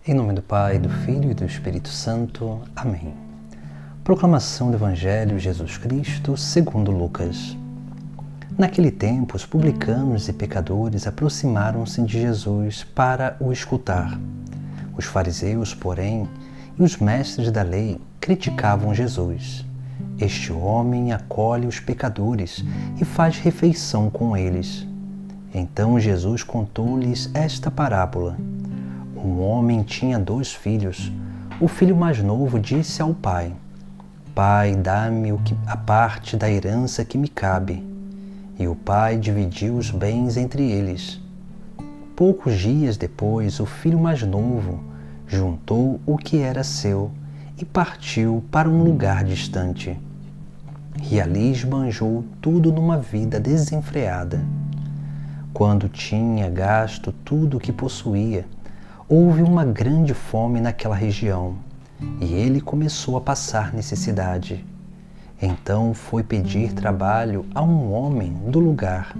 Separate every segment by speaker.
Speaker 1: Em nome do Pai, do Filho e do Espírito Santo. Amém. Proclamação do Evangelho de Jesus Cristo segundo Lucas. Naquele tempo, os publicanos e pecadores aproximaram-se de Jesus para o escutar. Os fariseus, porém, e os mestres da lei criticavam Jesus. Este homem acolhe os pecadores e faz refeição com eles. Então Jesus contou-lhes esta parábola. Um homem tinha 2 filhos. O filho mais novo disse ao pai: Pai, dá-me a parte da herança que me cabe. E o pai dividiu os bens entre eles. Poucos dias depois, o filho mais novo juntou o que era seu e partiu para um lugar distante. E ali esbanjou tudo numa vida desenfreada. Quando tinha gasto tudo o que possuía, houve uma grande fome naquela região, e ele começou a passar necessidade. Então foi pedir trabalho a um homem do lugar,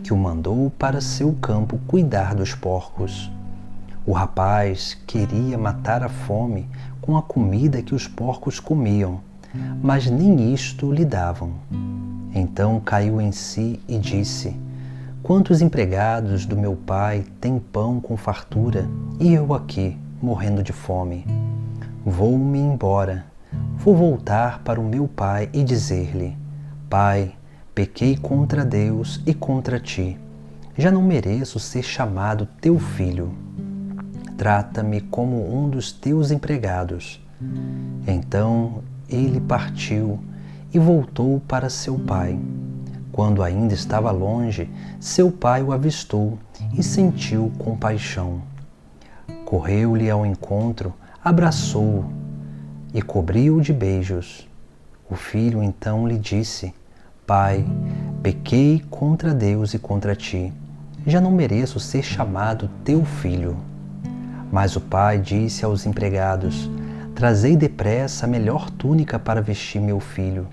Speaker 1: que o mandou para seu campo cuidar dos porcos. O rapaz queria matar a fome com a comida que os porcos comiam, mas nem isto lhe davam. Então caiu em si e disse: Quantos empregados do meu pai têm pão com fartura e eu aqui, morrendo de fome? Vou-me embora. Vou voltar para o meu pai e dizer-lhe: Pai, pequei contra Deus e contra ti. Já não mereço ser chamado teu filho. Trata-me como um dos teus empregados. Então ele partiu e voltou para seu pai. Quando ainda estava longe, seu pai o avistou e sentiu compaixão. Correu-lhe ao encontro, abraçou-o e cobriu-o de beijos. O filho então lhe disse: Pai, pequei contra Deus e contra ti. Já não mereço ser chamado teu filho. Mas o pai disse aos empregados: Trazei depressa a melhor túnica para vestir meu filho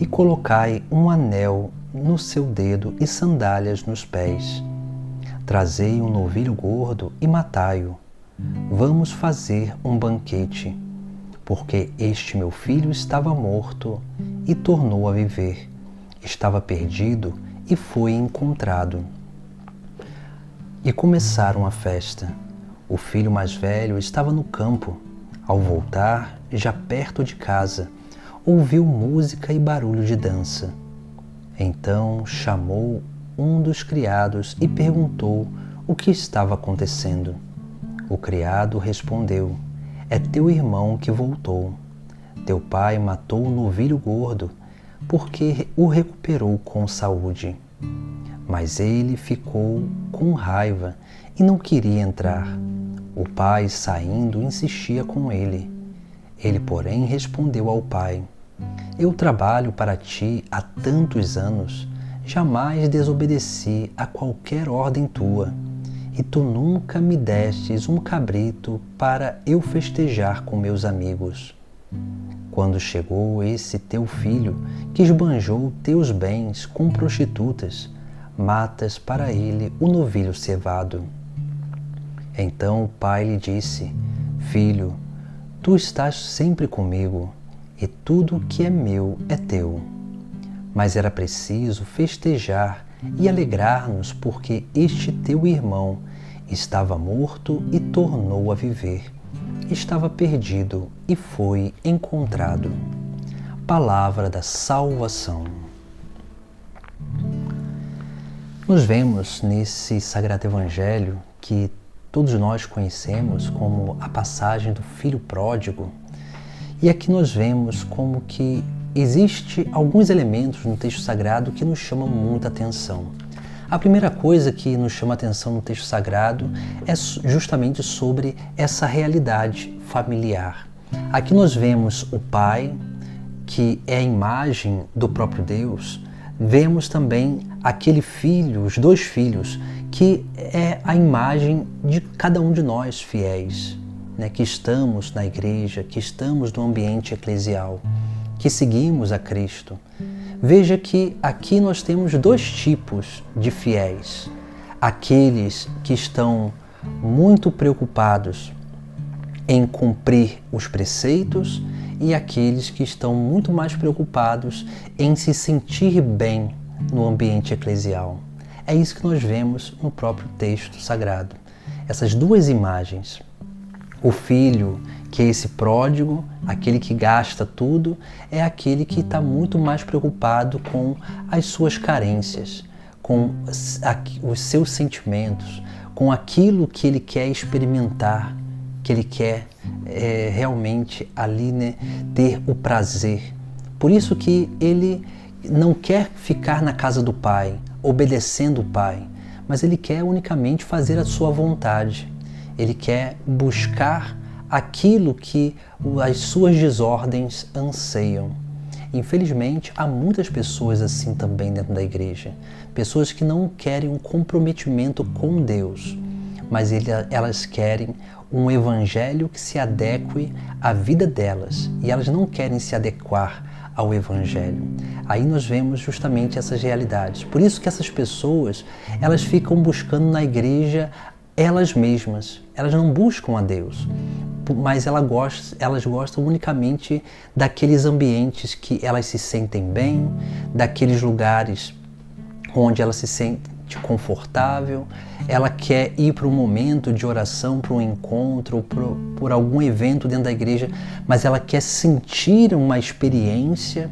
Speaker 1: e colocai um anel no seu dedo e sandálias nos pés. Trazei um novilho gordo e matai-o. Vamos fazer um banquete, porque este meu filho estava morto e tornou a viver. Estava perdido e foi encontrado. E começaram a festa. O filho mais velho estava no campo. Ao voltar, já perto de casa, ouviu música e barulho de dança. Então chamou um dos criados e perguntou o que estava acontecendo. O criado respondeu: É teu irmão que voltou. Teu pai matou o novilho gordo, porque o recuperou com saúde. Mas ele ficou com raiva e não queria entrar. O pai, saindo, insistia com ele. Ele, porém, respondeu ao pai: Eu trabalho para ti há tantos anos, jamais desobedeci a qualquer ordem tua, e tu nunca me destes um cabrito para eu festejar com meus amigos. Quando chegou esse teu filho, que esbanjou teus bens com prostitutas, matas para ele o novilho cevado. Então o pai lhe disse: Filho, tu estás sempre comigo, e tudo que é meu é teu. Mas era preciso festejar e alegrar-nos, porque este teu irmão estava morto e tornou a viver. Estava perdido e foi encontrado. Palavra da salvação. Nos vemos nesse Sagrado Evangelho que todos nós conhecemos como a passagem do filho pródigo. E aqui nós vemos como que existe alguns elementos no texto sagrado que nos chamam muita atenção. A primeira coisa que nos chama atenção no texto sagrado é justamente sobre essa realidade familiar. Aqui nós vemos o pai, que é a imagem do próprio Deus. Vemos também aquele filho, os 2 filhos, que é a imagem de cada um de nós fiéis, que estamos na igreja, que estamos no ambiente eclesial, que seguimos a Cristo. Veja que aqui nós temos 2 tipos de fiéis. Aqueles que estão muito preocupados em cumprir os preceitos e aqueles que estão muito mais preocupados em se sentir bem no ambiente eclesial. É isso que nós vemos no próprio texto sagrado. Essas duas imagens. O filho, que é esse pródigo, aquele que gasta tudo, é aquele que está muito mais preocupado com as suas carências, com os seus sentimentos, com aquilo que ele quer experimentar, que ele quer realmente ali, né, ter o prazer. Por isso que ele não quer ficar na casa do Pai, obedecendo o Pai, mas ele quer unicamente fazer a sua vontade. Ele quer buscar aquilo que as suas desordens anseiam. Infelizmente, há muitas pessoas assim também dentro da igreja. Pessoas que não querem um comprometimento com Deus, mas elas querem um evangelho que se adeque à vida delas. E elas não querem se adequar ao evangelho. Aí nós vemos justamente essas realidades. Por isso que essas pessoas, elas ficam buscando na igreja elas mesmas. Elas não buscam a Deus, mas elas gostam unicamente daqueles ambientes que elas se sentem bem, daqueles lugares onde ela se sente confortável. Ela quer ir para um momento de oração, para um encontro, por algum evento dentro da igreja, mas ela quer sentir uma experiência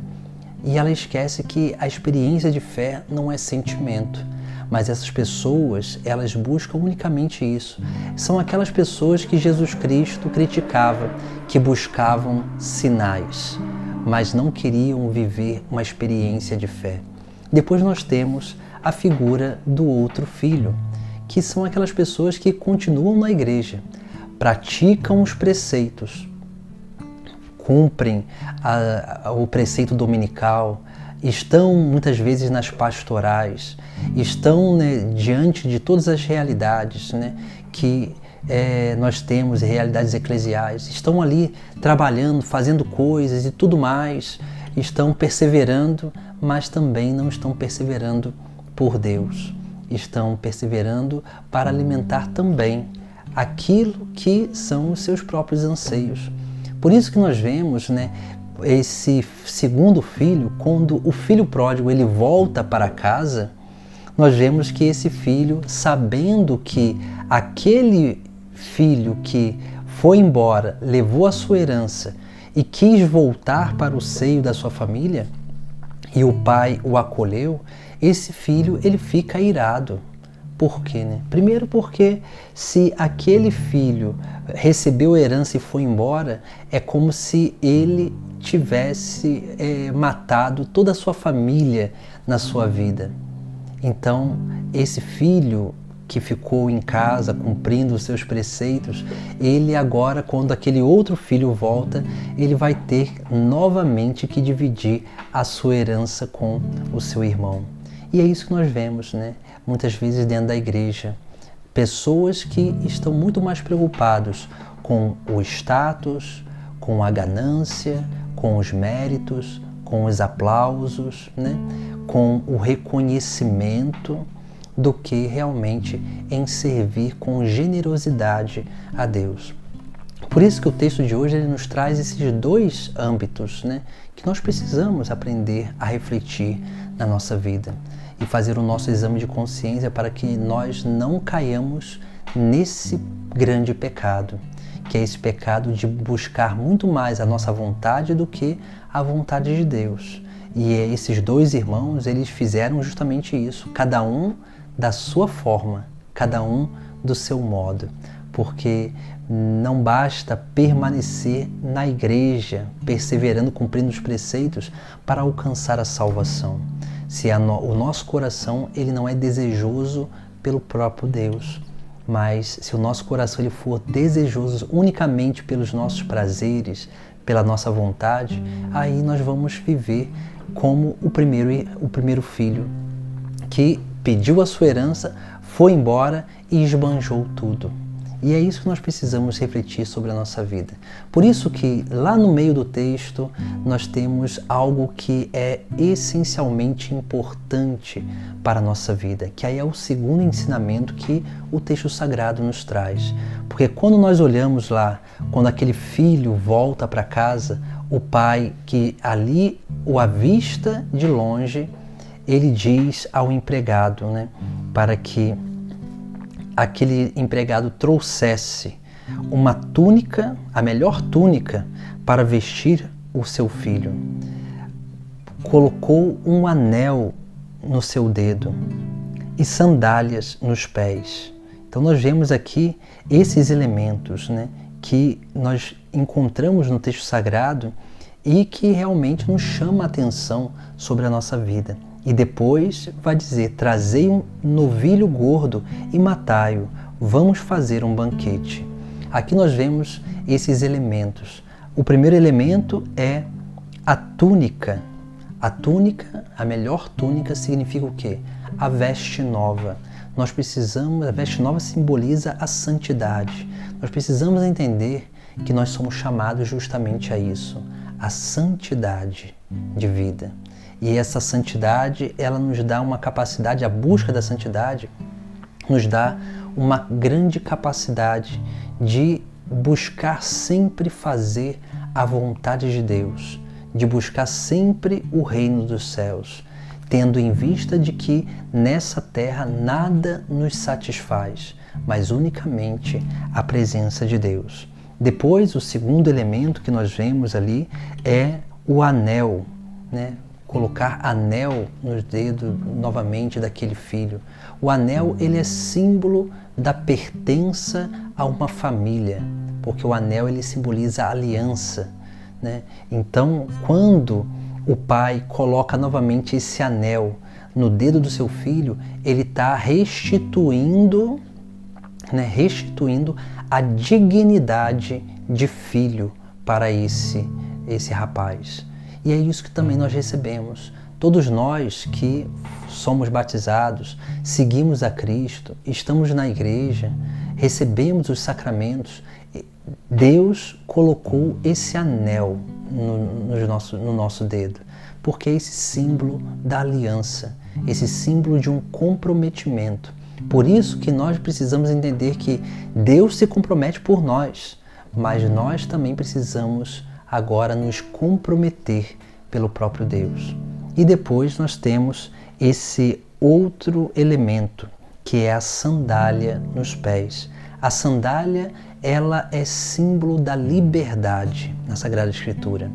Speaker 1: e ela esquece que a experiência de fé não é sentimento. Mas essas pessoas, elas buscam unicamente isso. São aquelas pessoas que Jesus Cristo criticava, que buscavam sinais, mas não queriam viver uma experiência de fé. Depois nós temos a figura do outro filho, que são aquelas pessoas que continuam na igreja, praticam os preceitos, cumprem o preceito dominical, estão muitas vezes nas pastorais, estão, né, diante de todas as realidades, né, que nós temos, realidades eclesiais, estão ali trabalhando, fazendo coisas e tudo mais, estão perseverando, mas também não estão perseverando por Deus, estão perseverando para alimentar também aquilo que são os seus próprios anseios. Por isso que nós vemos, né, esse segundo filho, quando o filho pródigo ele volta para casa, nós vemos que esse filho, sabendo que aquele filho que foi embora, levou a sua herança e quis voltar para o seio da sua família, e o pai o acolheu, esse filho ele fica irado. Por quê, né? Primeiro porque se aquele filho recebeu a herança e foi embora, é como se ele tivesse matado toda a sua família na sua vida. Então, esse filho que ficou em casa cumprindo os seus preceitos, ele agora, quando aquele outro filho volta, ele vai ter novamente que dividir a sua herança com o seu irmão. E é isso que nós vemos, né? Muitas vezes dentro da igreja, pessoas que estão muito mais preocupados com o status, com a ganância, com os méritos, com os aplausos, né? Com o reconhecimento, do que realmente em servir com generosidade a Deus. Por isso que o texto de hoje ele nos traz esses dois âmbitos, né, que nós precisamos aprender a refletir na nossa vida e fazer o nosso exame de consciência para que nós não caiamos nesse grande pecado, que é esse pecado de buscar muito mais a nossa vontade do que a vontade de Deus. E esses dois irmãos, eles fizeram justamente isso, cada um da sua forma, cada um do seu modo, porque não basta permanecer na igreja, perseverando, cumprindo os preceitos para alcançar a salvação. Se o nosso coração ele não é desejoso pelo próprio Deus, mas se o nosso coração ele for desejoso unicamente pelos nossos prazeres, pela nossa vontade, aí nós vamos viver como o primeiro filho que pediu a sua herança, foi embora e esbanjou tudo. E é isso que nós precisamos refletir sobre a nossa vida. Por isso que lá no meio do texto nós temos algo que é essencialmente importante para a nossa vida, que aí é o segundo ensinamento que o texto sagrado nos traz. Porque quando nós olhamos lá, quando aquele filho volta para casa, o pai que ali o avista de longe, ele diz ao empregado, para que aquele empregado trouxesse uma túnica, a melhor túnica, para vestir o seu filho. Colocou um anel no seu dedo e sandálias nos pés. Então nós vemos aqui esses elementos, que nós encontramos no texto sagrado e que realmente nos chama a atenção sobre a nossa vida. E depois vai dizer, trazei um novilho gordo e matai-o, vamos fazer um banquete. Aqui nós vemos esses elementos. O primeiro elemento é a túnica. A túnica, a melhor túnica, significa o quê? A veste nova. Nós precisamos, a veste nova simboliza a santidade. Nós precisamos entender que nós somos chamados justamente a isso, a santidade de vida. E essa santidade, ela nos dá uma capacidade, a busca da santidade nos dá uma grande capacidade de buscar sempre fazer a vontade de Deus, de buscar sempre o reino dos céus, tendo em vista de que nessa terra nada nos satisfaz, mas unicamente a presença de Deus. Depois, o segundo elemento que nós vemos ali é o anel, colocar anel nos dedos novamente daquele filho. O anel, ele é símbolo da pertença a uma família, porque o anel, ele simboliza a aliança, Então, quando o pai coloca novamente esse anel no dedo do seu filho, ele está restituindo a dignidade de filho para esse rapaz. E é isso que também nós recebemos. Todos nós que somos batizados, seguimos a Cristo, estamos na igreja, recebemos os sacramentos, Deus colocou esse anel no nosso dedo, porque é esse símbolo da aliança, esse símbolo de um comprometimento. Por isso que nós precisamos entender que Deus se compromete por nós, mas nós também precisamos agora nos comprometer pelo próprio Deus. E depois nós temos esse outro elemento, que é a sandália nos pés. A sandália, ela é símbolo da liberdade na Sagrada Escritura,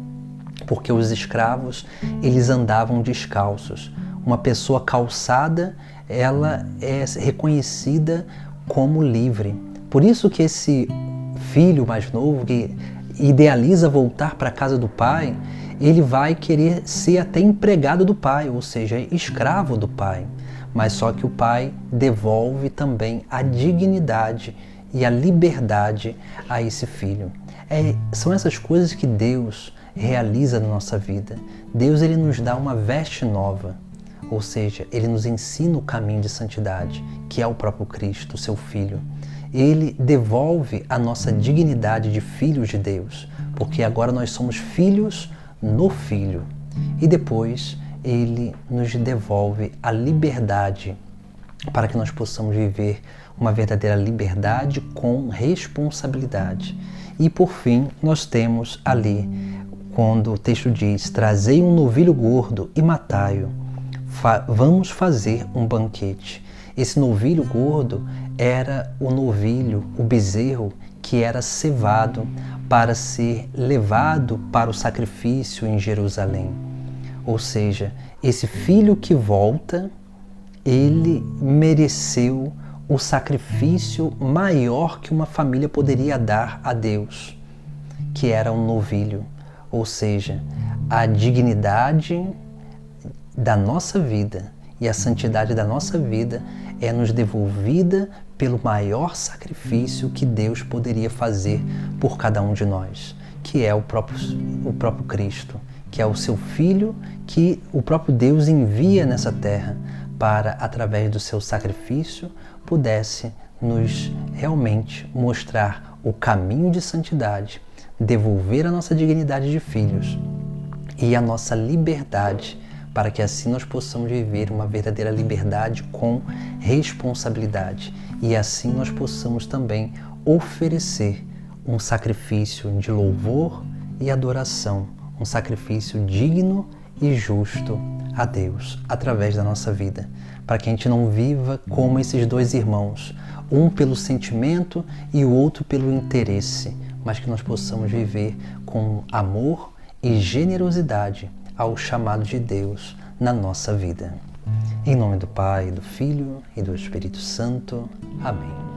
Speaker 1: porque os escravos, eles andavam descalços. Uma pessoa calçada, ela é reconhecida como livre. Por isso que esse filho mais novo, que idealiza voltar para a casa do pai, ele vai querer ser até empregado do pai, ou seja, escravo do pai. Mas só que o pai devolve também a dignidade e a liberdade a esse filho. São essas coisas que Deus realiza na nossa vida. Deus, ele nos dá uma veste nova, ou seja, ele nos ensina o caminho de santidade, que é o próprio Cristo, seu Filho. Ele devolve a nossa dignidade de filhos de Deus, porque agora nós somos filhos no Filho. E depois ele nos devolve a liberdade para que nós possamos viver uma verdadeira liberdade com responsabilidade. E por fim, nós temos ali, quando o texto diz, trazei um novilho gordo e matai-o, vamos fazer um banquete. Esse novilho gordo era o novilho, o bezerro, que era cevado para ser levado para o sacrifício em Jerusalém. Ou seja, esse filho que volta, ele mereceu o sacrifício maior que uma família poderia dar a Deus, que era um novilho. Ou seja, a dignidade da nossa vida e a santidade da nossa vida é nos devolvida pelo maior sacrifício que Deus poderia fazer por cada um de nós, que é o próprio Cristo, que é o seu Filho, que o próprio Deus envia nessa terra para, através do seu sacrifício, pudesse nos realmente mostrar o caminho de santidade, devolver a nossa dignidade de filhos e a nossa liberdade, para que assim nós possamos viver uma verdadeira liberdade com responsabilidade e assim nós possamos também oferecer um sacrifício de louvor e adoração, um sacrifício digno e justo a Deus através da nossa vida, para que a gente não viva como esses dois irmãos, um pelo sentimento e o outro pelo interesse, mas que nós possamos viver com amor e generosidade ao chamado de Deus na nossa vida. Em nome do Pai, do Filho e do Espírito Santo. Amém.